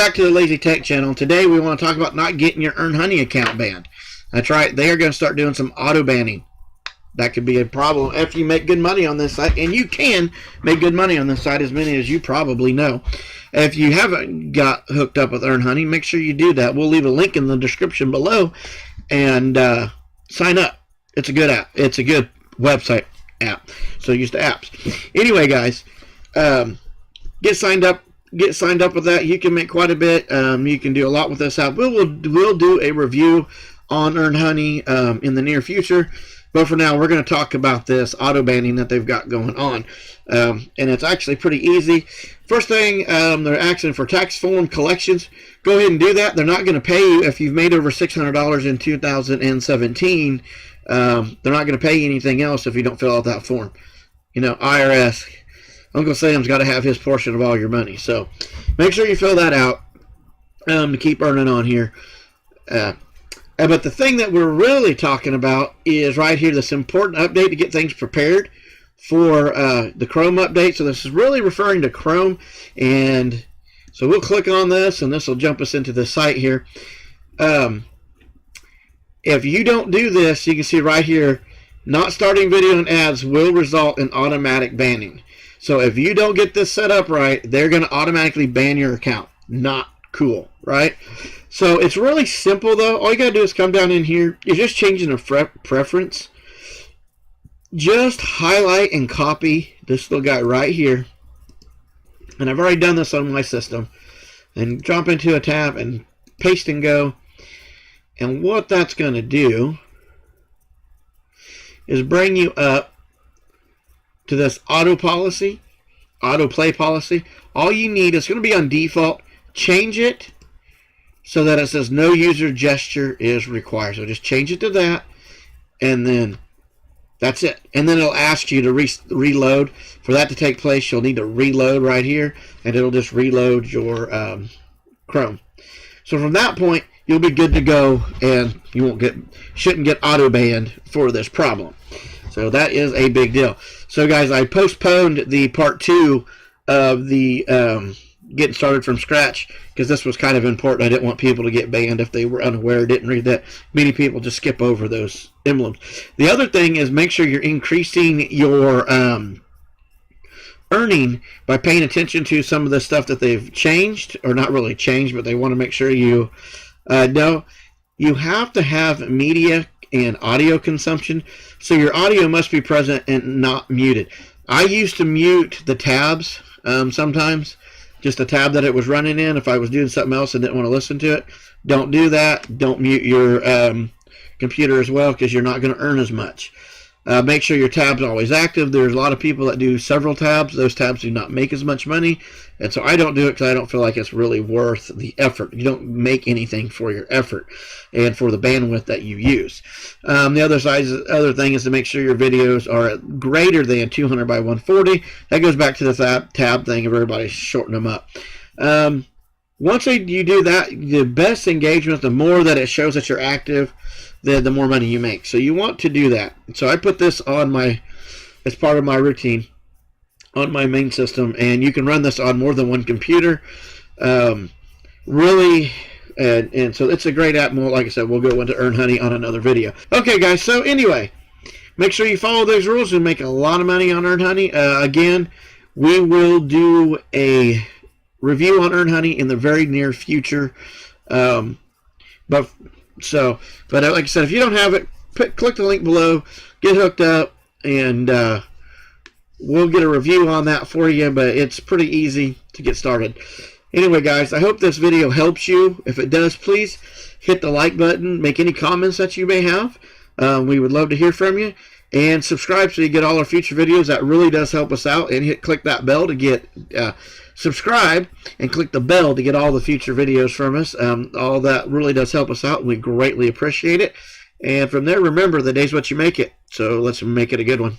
Back to the Lazy Tech channel. Today we want to talk about not getting your EarnHoney account banned. That's right, they are going to start doing some auto banning. That could be a problem if you make good money on this site, and you can make good money on this site, as many as you probably know. If you haven't got hooked up with EarnHoney, make sure you do that. We'll leave a link in the description below, and sign up. It's a good app. It's a good website app. So used to apps. Anyway, guys, get signed up. Get signed up with that. You can make quite a bit. You can do a lot with this app. We'll do a review on EarnHoney in the near future. But for now, we're going to talk about this auto banning that they've got going on. And it's actually pretty easy. First thing, they're asking for tax form collections. Go ahead and do that. They're not going to pay you if you've made over $600 in 2017. They're not going to pay you anything else if you don't fill out that form. You know, IRS, Uncle Sam's got to have his portion of all your money. So make sure you fill that out to keep earning on here. But the thing that we're really talking about is right here, this important update to get things prepared for the Chrome update. So this is really referring to Chrome. And so we'll click on this, and this will jump us into the site here. If you don't do this, you can see right here, not starting video and ads will result in automatic banning. So if you don't get this set up right, they're going to automatically ban your account. Not cool, right? So it's really simple, though. All you got to do is come down in here. You're just changing a preference. Just highlight and copy this little guy right here. And I've already done this on my system. And drop into a tab and paste and go. And what that's going to do is bring you up to this auto play policy. All you need is going to be on default. Change it so that it says no user gesture is required. So just change it to that, and then that's it. And then it'll ask you to reload. For that to take place, you'll need to reload right here, and it'll just reload your Chrome. So from that point, you'll be good to go, and you shouldn't get auto banned for this problem. So that is a big deal. So guys, I postponed the part 2 of the getting started from scratch because this was kind of important. I didn't want people to get banned if they were unaware, didn't read that. Many people just skip over those emblems. The other thing is make sure you're increasing your earning by paying attention to some of the stuff that they've changed, or not really changed, but they want to make sure you know. You have to have media and audio consumption, so your audio must be present and not muted. I used to mute the tabs sometimes, just a tab that it was running in if I was doing something else and didn't want to listen to it. Don't do that. Don't mute your computer as well, because you're not going to earn as much. Make sure your tab's always active. There's a lot of people that do several tabs. Those tabs do not make as much money, and so I don't do it because I don't feel like it's really worth the effort. You don't make anything for your effort and for the bandwidth that you use. The other thing is to make sure your videos are greater than 200 by 140. That goes back to the tab thing of everybody shorten them up. Once you do that, the best engagement, the more that it shows that you're active, the more money you make. So you want to do that. So I put this on as part of my routine on my main system, and you can run this on more than one computer. Really, and so it's a great app. More, like I said, we'll go into EarnHoney on another video. Okay, guys. So anyway, make sure you follow those rules and make a lot of money on EarnHoney. Again, we will do a review on EarnHoney in the very near future. But like I said, if you don't have it, click the link below, get hooked up, and we'll get a review on that for you. But it's pretty easy to get started. Anyway, guys, I hope this video helps you. If it does, please hit the like button. Make any comments that you may have. We would love to hear from you. And subscribe so you get all our future videos. That really does help us out. And click that bell to get subscribe, and click the bell to get all the future videos from us. All that really does help us out, and we greatly appreciate it. And from there, remember, the day's what you make it. So let's make it a good one.